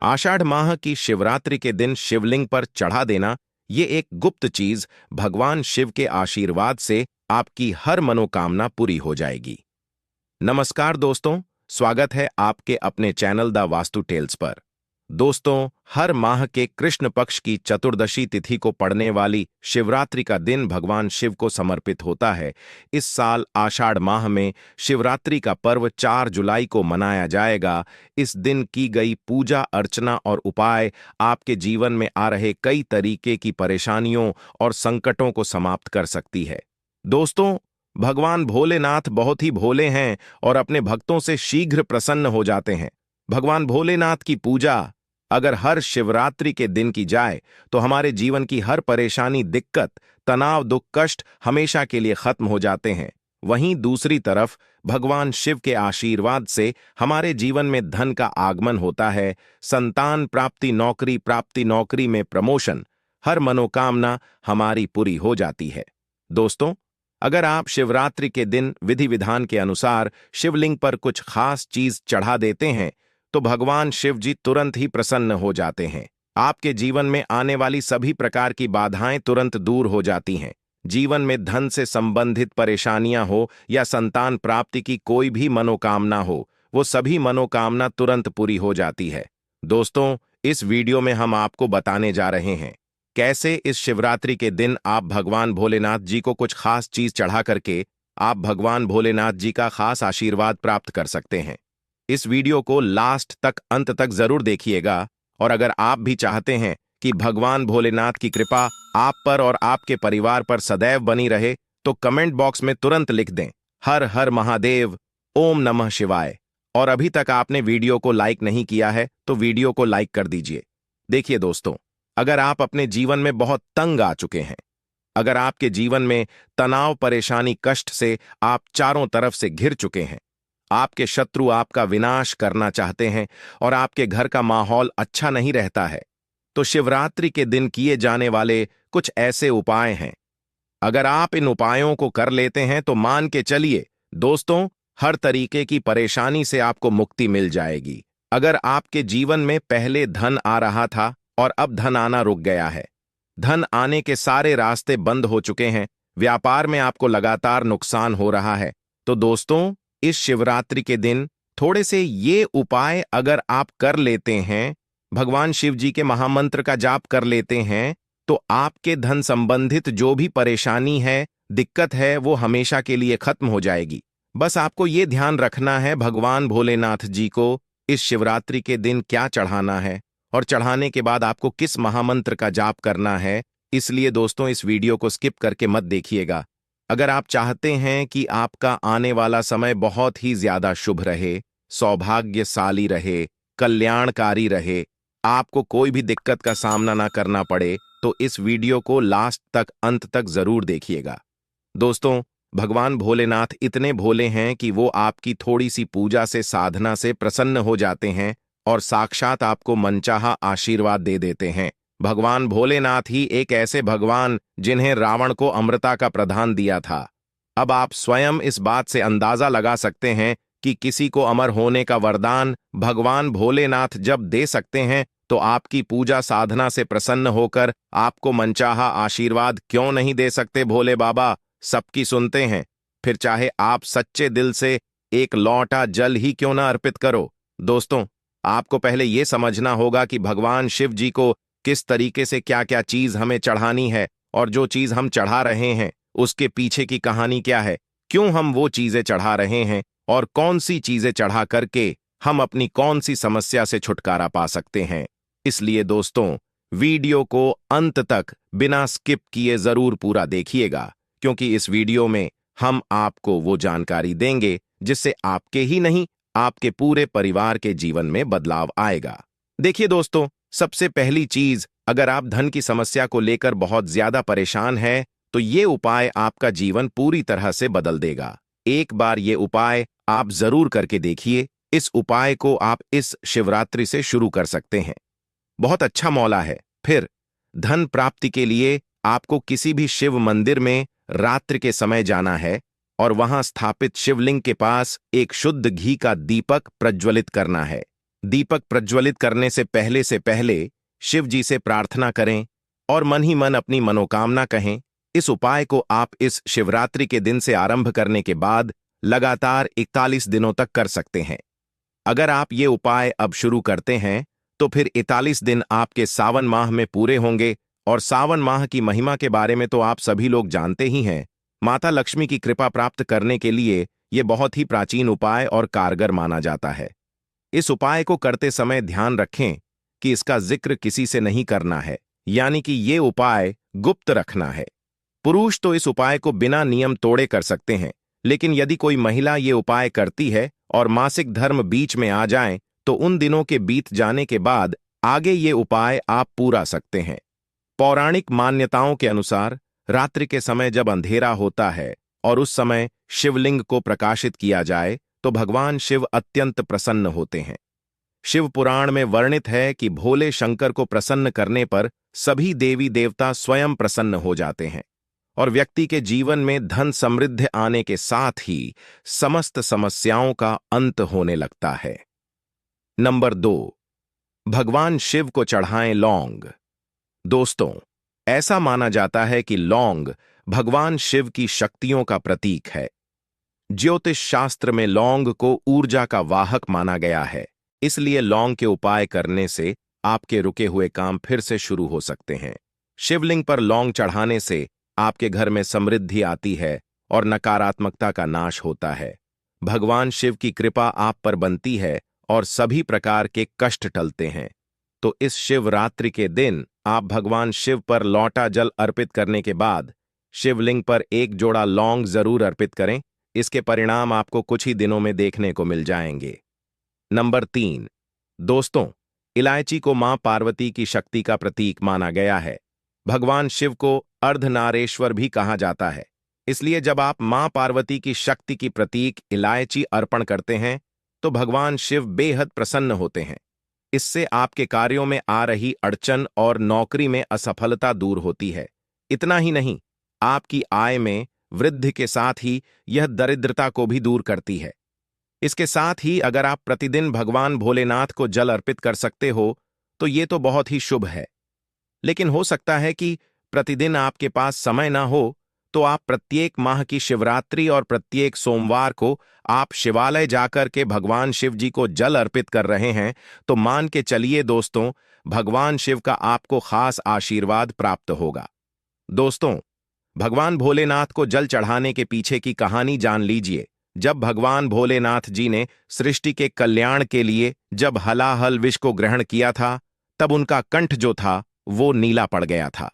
आषाढ़ माह की शिवरात्रि के दिन शिवलिंग पर चढ़ा देना ये एक गुप्त चीज भगवान शिव के आशीर्वाद से आपकी हर मनोकामना पूरी हो जाएगी। नमस्कार दोस्तों, स्वागत है आपके अपने चैनल द वास्तु टेल्स पर। दोस्तों, हर माह के कृष्ण पक्ष की चतुर्दशी तिथि को पड़ने वाली शिवरात्रि का दिन भगवान शिव को समर्पित होता है। इस साल आषाढ़ माह में शिवरात्रि का पर्व 4 जुलाई को मनाया जाएगा। इस दिन की गई पूजा अर्चना और उपाय आपके जीवन में आ रहे कई तरीके की परेशानियों और संकटों को समाप्त कर सकती है। दोस्तों, भगवान भोलेनाथ बहुत ही भोले हैं और अपने भक्तों से शीघ्र प्रसन्न हो जाते हैं। भगवान भोलेनाथ की पूजा अगर हर शिवरात्रि के दिन की जाए तो हमारे जीवन की हर परेशानी, दिक्कत, तनाव, दुख, कष्ट हमेशा के लिए खत्म हो जाते हैं। वहीं दूसरी तरफ भगवान शिव के आशीर्वाद से हमारे जीवन में धन का आगमन होता है, संतान प्राप्ति, नौकरी प्राप्ति, नौकरी में प्रमोशन, हर मनोकामना हमारी पूरी हो जाती है। दोस्तों, अगर आप शिवरात्रि के दिन विधि विधान के अनुसार शिवलिंग पर कुछ खास चीज चढ़ा देते हैं तो भगवान शिव जी तुरंत ही प्रसन्न हो जाते हैं। आपके जीवन में आने वाली सभी प्रकार की बाधाएं तुरंत दूर हो जाती हैं। जीवन में धन से संबंधित परेशानियां हो या संतान प्राप्ति की कोई भी मनोकामना हो, वो सभी मनोकामना तुरंत पूरी हो जाती है। दोस्तों, इस वीडियो में हम आपको बताने जा रहे हैं कैसे इस शिवरात्रि के दिन आप भगवान भोलेनाथ जी को कुछ खास चीज चढ़ा करके आप भगवान भोलेनाथ जी का खास आशीर्वाद प्राप्त कर सकते हैं। इस वीडियो को लास्ट तक, अंत तक जरूर देखिएगा। और अगर आप भी चाहते हैं कि भगवान भोलेनाथ की कृपा आप पर और आपके परिवार पर सदैव बनी रहे तो कमेंट बॉक्स में तुरंत लिख दें, हर हर महादेव, ओम नमः शिवाय। और अभी तक आपने वीडियो को लाइक नहीं किया है तो वीडियो को लाइक कर दीजिए। देखिए दोस्तों, अगर आप अपने जीवन में बहुत तंग आ चुके हैं, अगर आपके जीवन में तनाव, परेशानी, कष्ट से आप चारों तरफ से घिर चुके हैं, आपके शत्रु आपका विनाश करना चाहते हैं और आपके घर का माहौल अच्छा नहीं रहता है, तो शिवरात्रि के दिन किए जाने वाले कुछ ऐसे उपाय हैं। अगर आप इन उपायों को कर लेते हैं तो मान के चलिए दोस्तों, हर तरीके की परेशानी से आपको मुक्ति मिल जाएगी। अगर आपके जीवन में पहले धन आ रहा था और अब धन आना रुक गया है, धन आने के सारे रास्ते बंद हो चुके हैं, व्यापार में आपको लगातार नुकसान हो रहा है, तो दोस्तों, इस शिवरात्रि के दिन थोड़े से ये उपाय अगर आप कर लेते हैं, भगवान शिव जी के महामंत्र का जाप कर लेते हैं, तो आपके धन संबंधित जो भी परेशानी है, दिक्कत है, वो हमेशा के लिए खत्म हो जाएगी। बस आपको ये ध्यान रखना है भगवान भोलेनाथ जी को इस शिवरात्रि के दिन क्या चढ़ाना है और चढ़ाने के बाद आपको किस महामंत्र का जाप करना है। इसलिए दोस्तों, इस वीडियो को स्किप करके मत देखिएगा। अगर आप चाहते हैं कि आपका आने वाला समय बहुत ही ज्यादा शुभ रहे, सौभाग्यशाली रहे, कल्याणकारी रहे, आपको कोई भी दिक्कत का सामना ना करना पड़े, तो इस वीडियो को लास्ट तक, अंत तक जरूर देखिएगा। दोस्तों, भगवान भोलेनाथ इतने भोले हैं कि वो आपकी थोड़ी सी पूजा से, साधना से प्रसन्न हो जाते हैं और साक्षात आपको मनचाहा आशीर्वाद दे देते हैं। भगवान भोलेनाथ ही एक ऐसे भगवान जिन्हें रावण को अमृता का प्रदान दिया था। अब आप स्वयं इस बात से अंदाजा लगा सकते हैं कि किसी को अमर होने का वरदान भगवान भोलेनाथ जब दे सकते हैं, तो आपकी पूजा साधना से प्रसन्न होकर आपको मनचाहा आशीर्वाद क्यों नहीं दे सकते भोले बाबा। सबकी सुनते हैं, फिर चाहे आप सच्चे दिल से एक लौटा जल ही क्यों ना अर्पित करो। दोस्तों, आपको पहले यह समझना होगा कि भगवान शिव जी को किस तरीके से क्या क्या चीज हमें चढ़ानी है और जो चीज हम चढ़ा रहे हैं उसके पीछे की कहानी क्या है, क्यों हम वो चीजें चढ़ा रहे हैं और कौन सी चीजें चढ़ा करके हम अपनी कौन सी समस्या से छुटकारा पा सकते हैं। इसलिए दोस्तों, वीडियो को अंत तक बिना स्किप किए जरूर पूरा देखिएगा, क्योंकि इस वीडियो में हम आपको वो जानकारी देंगे जिससे आपके ही नहीं, आपके पूरे परिवार के जीवन में बदलाव आएगा। देखिए दोस्तों, सबसे पहली चीज, अगर आप धन की समस्या को लेकर बहुत ज्यादा परेशान हैं, तो ये उपाय आपका जीवन पूरी तरह से बदल देगा। एक बार ये उपाय आप जरूर करके देखिए। इस उपाय को आप इस शिवरात्रि से शुरू कर सकते हैं। बहुत अच्छा मौला है। फिर धन प्राप्ति के लिए आपको किसी भी शिव मंदिर में रात्रि के समय जाना है और वहां स्थापित शिवलिंग के पास एक शुद्ध घी का दीपक प्रज्वलित करना है। दीपक प्रज्वलित करने से पहले शिव जी से प्रार्थना करें और मन ही मन अपनी मनोकामना कहें। इस उपाय को आप इस शिवरात्रि के दिन से आरंभ करने के बाद लगातार 41 दिनों तक कर सकते हैं। अगर आप ये उपाय अब शुरू करते हैं तो फिर 41 दिन आपके सावन माह में पूरे होंगे। और सावन माह की महिमा के बारे में तो आप सभी लोग जानते ही हैं। माता लक्ष्मी की कृपा प्राप्त करने के लिए ये बहुत ही प्राचीन उपाय और कारगर माना जाता है। इस उपाय को करते समय ध्यान रखें कि इसका जिक्र किसी से नहीं करना है, यानी कि ये उपाय गुप्त रखना है। पुरुष तो इस उपाय को बिना नियम तोड़े कर सकते हैं, लेकिन यदि कोई महिला ये उपाय करती है और मासिक धर्म बीच में आ जाए तो उन दिनों के बीत जाने के बाद आगे ये उपाय आप पूरा सकते हैं। पौराणिक मान्यताओं के अनुसार रात्रि के समय जब अंधेरा होता है और उस समय शिवलिंग को प्रकाशित किया जाए तो भगवान शिव अत्यंत प्रसन्न होते हैं। शिव पुराण में वर्णित है कि भोले शंकर को प्रसन्न करने पर सभी देवी देवता स्वयं प्रसन्न हो जाते हैं और व्यक्ति के जीवन में धन समृद्धि आने के साथ ही समस्त समस्याओं का अंत होने लगता है। नंबर 2, भगवान शिव को चढ़ाएं लौंग। दोस्तों, ऐसा माना जाता है कि लौंग भगवान शिव की शक्तियों का प्रतीक है। ज्योतिष शास्त्र में लौंग को ऊर्जा का वाहक माना गया है, इसलिए लौंग के उपाय करने से आपके रुके हुए काम फिर से शुरू हो सकते हैं। शिवलिंग पर लौंग चढ़ाने से आपके घर में समृद्धि आती है और नकारात्मकता का नाश होता है। भगवान शिव की कृपा आप पर बनती है और सभी प्रकार के कष्ट टलते हैं। तो इस शिवरात्रि के दिन आप भगवान शिव पर लौटा जल अर्पित करने के बाद शिवलिंग पर एक जोड़ा लौंग जरूर अर्पित करें। इसके परिणाम आपको कुछ ही दिनों में देखने को मिल जाएंगे। नंबर 3, दोस्तों, इलायची को मां पार्वती की शक्ति का प्रतीक माना गया है। भगवान शिव को अर्धनारेश्वर भी कहा जाता है, इसलिए जब आप मां पार्वती की शक्ति की प्रतीक इलायची अर्पण करते हैं तो भगवान शिव बेहद प्रसन्न होते हैं। इससे आपके कार्यों में आ रही अड़चन और नौकरी में असफलता दूर होती है। इतना ही नहीं, आपकी आय में वृद्धि के साथ ही यह दरिद्रता को भी दूर करती है। इसके साथ ही अगर आप प्रतिदिन भगवान भोलेनाथ को जल अर्पित कर सकते हो तो ये तो बहुत ही शुभ है। लेकिन हो सकता है कि प्रतिदिन आपके पास समय ना हो, तो आप प्रत्येक माह की शिवरात्रि और प्रत्येक सोमवार को आप शिवालय जाकर के भगवान शिव जी को जल अर्पित कर रहे हैं, तो मान के चलिए दोस्तों, भगवान शिव का आपको खास आशीर्वाद प्राप्त होगा। दोस्तों, भगवान भोलेनाथ को जल चढ़ाने के पीछे की कहानी जान लीजिए। जब भगवान भोलेनाथ जी ने सृष्टि के कल्याण के लिए जब हलाहल विष को ग्रहण किया था, तब उनका कंठ जो था वो नीला पड़ गया था,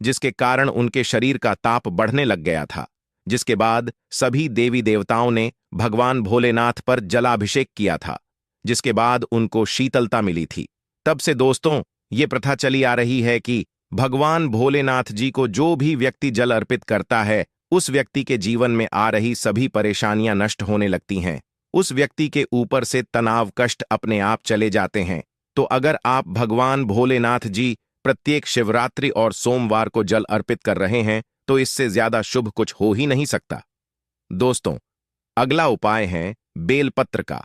जिसके कारण उनके शरीर का ताप बढ़ने लग गया था। जिसके बाद सभी देवी देवताओं ने भगवान भोलेनाथ पर जलाभिषेक किया था, जिसके बाद उनको शीतलता मिली थी। तब से दोस्तों ये प्रथा चली आ रही है कि भगवान भोलेनाथ जी को जो भी व्यक्ति जल अर्पित करता है, उस व्यक्ति के जीवन में आ रही सभी परेशानियां नष्ट होने लगती हैं। उस व्यक्ति के ऊपर से तनाव कष्ट अपने आप चले जाते हैं। तो अगर आप भगवान भोलेनाथ जी प्रत्येक शिवरात्रि और सोमवार को जल अर्पित कर रहे हैं तो इससे ज्यादा शुभ कुछ हो ही नहीं सकता। दोस्तों, अगला उपाय है बेलपत्र का।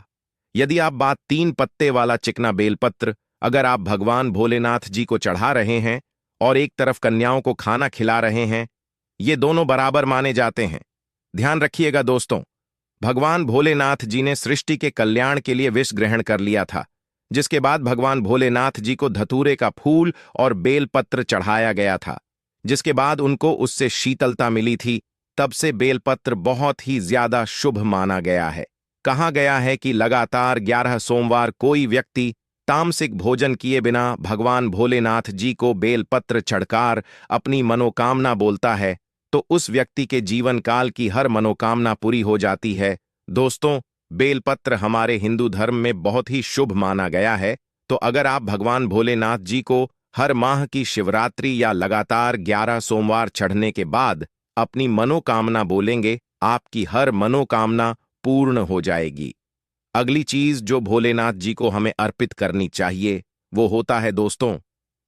यदि आप 3 पत्ते वाला चिकना बेलपत्र अगर आप भगवान भोलेनाथ जी को चढ़ा रहे हैं और एक तरफ कन्याओं को खाना खिला रहे हैं, ये दोनों बराबर माने जाते हैं। ध्यान रखिएगा दोस्तों, भगवान भोलेनाथ जी ने सृष्टि के कल्याण के लिए विष ग्रहण कर लिया था, जिसके बाद भगवान भोलेनाथ जी को धतूरे का फूल और बेलपत्र चढ़ाया गया था, जिसके बाद उनको उससे शीतलता मिली थी। तब से बेलपत्र बहुत ही ज्यादा शुभ माना गया है। कहा गया है कि लगातार 11 सोमवार कोई व्यक्ति तामसिक भोजन किए बिना भगवान भोलेनाथ जी को बेलपत्र चढ़कार अपनी मनोकामना बोलता है तो उस व्यक्ति के जीवन काल की हर मनोकामना पूरी हो जाती है। दोस्तों, बेलपत्र हमारे हिंदू धर्म में बहुत ही शुभ माना गया है। तो अगर आप भगवान भोलेनाथ जी को हर माह की शिवरात्रि या लगातार 11 सोमवार चढ़ने के बाद अपनी मनोकामना बोलेंगे, आपकी हर मनोकामना पूर्ण हो जाएगी। अगली चीज जो भोलेनाथ जी को हमें अर्पित करनी चाहिए वो होता है दोस्तों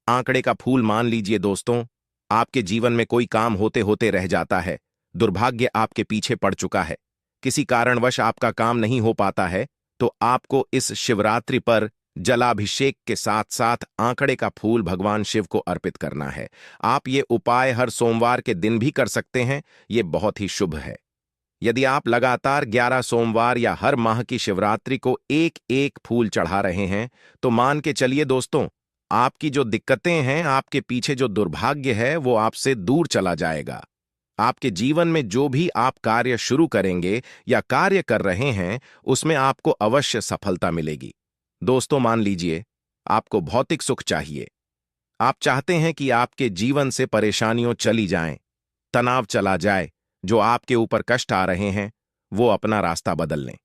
आंकड़े का फूल। मान लीजिए दोस्तों, आपके जीवन में कोई काम होते होते रह जाता है, दुर्भाग्य आपके पीछे पड़ चुका है, किसी कारणवश आपका काम नहीं हो पाता है, तो आपको इस शिवरात्रि पर जलाभिषेक के साथ साथ आंकड़े का फूल भगवान शिव को अर्पित करना है। आप ये उपाय हर सोमवार के दिन भी कर सकते हैं। ये बहुत ही शुभ है। यदि आप लगातार 11 सोमवार या हर माह की शिवरात्रि को एक एक फूल चढ़ा रहे हैं, तो मान के चलिए दोस्तों, आपकी जो दिक्कतें हैं, आपके पीछे जो दुर्भाग्य है, वो आपसे दूर चला जाएगा। आपके जीवन में जो भी आप कार्य शुरू करेंगे या कार्य कर रहे हैं, उसमें आपको अवश्य सफलता मिलेगी। दोस्तों, मान लीजिए आपको भौतिक सुख चाहिए। आप चाहते हैं कि आपके जीवन से परेशानियों चली जाएं, तनाव चला जाए, जो आपके ऊपर कष्ट आ रहे हैं वो अपना रास्ता बदल लें।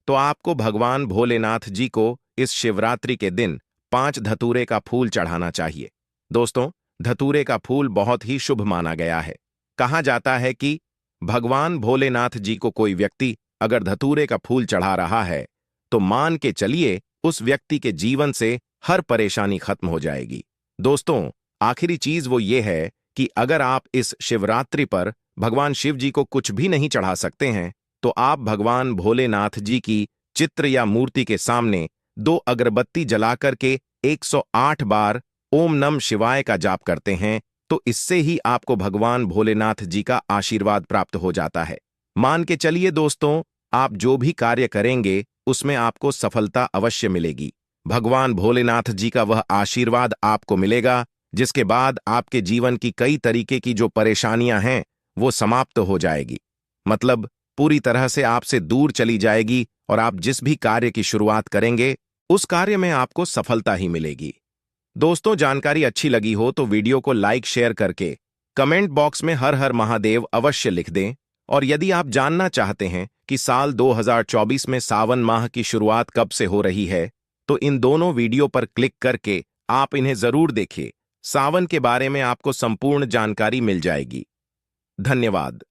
तो आपको भगवान भोलेनाथ जी को इस शिवरात्रि के दिन 5 धतूरे का फूल चढ़ाना चाहिए। दोस्तों, धतूरे का फूल बहुत ही शुभ माना गया है। कहा जाता है कि भगवान भोलेनाथ जी को कोई व्यक्ति अगर धतूरे का फूल चढ़ा रहा है, तो मान के चलिए उस व्यक्ति के जीवन से हर परेशानी खत्म हो जाएगी। दोस्तों, आखिरी चीज वो ये है कि अगर आप इस शिवरात्रि पर भगवान शिव जी को कुछ भी नहीं चढ़ा सकते हैं, तो आप भगवान भोलेनाथ जी की चित्र या मूर्ति के सामने 2 अगरबत्ती जलाकर के 108 बार ओम नमः शिवाय का जाप करते हैं, तो इससे ही आपको भगवान भोलेनाथ जी का आशीर्वाद प्राप्त हो जाता है। मान के चलिए दोस्तों, आप जो भी कार्य करेंगे उसमें आपको सफलता अवश्य मिलेगी। भगवान भोलेनाथ जी का वह आशीर्वाद आपको मिलेगा, जिसके बाद आपके जीवन की कई तरीके की जो परेशानियां हैं वो समाप्त हो जाएगी। मतलब पूरी तरह से आपसे दूर चली जाएगी और आप जिस भी कार्य की शुरुआत करेंगे उस कार्य में आपको सफलता ही मिलेगी। दोस्तों, जानकारी अच्छी लगी हो तो वीडियो को लाइक शेयर करके कमेंट बॉक्स में हर हर महादेव अवश्य लिख दें। और यदि आप जानना चाहते हैं कि साल 2024 में सावन माह की शुरुआत कब से हो रही है, तो इन दोनों वीडियो पर क्लिक करके आप इन्हें जरूर देखिए। सावन के बारे में आपको संपूर्ण जानकारी मिल जाएगी। धन्यवाद।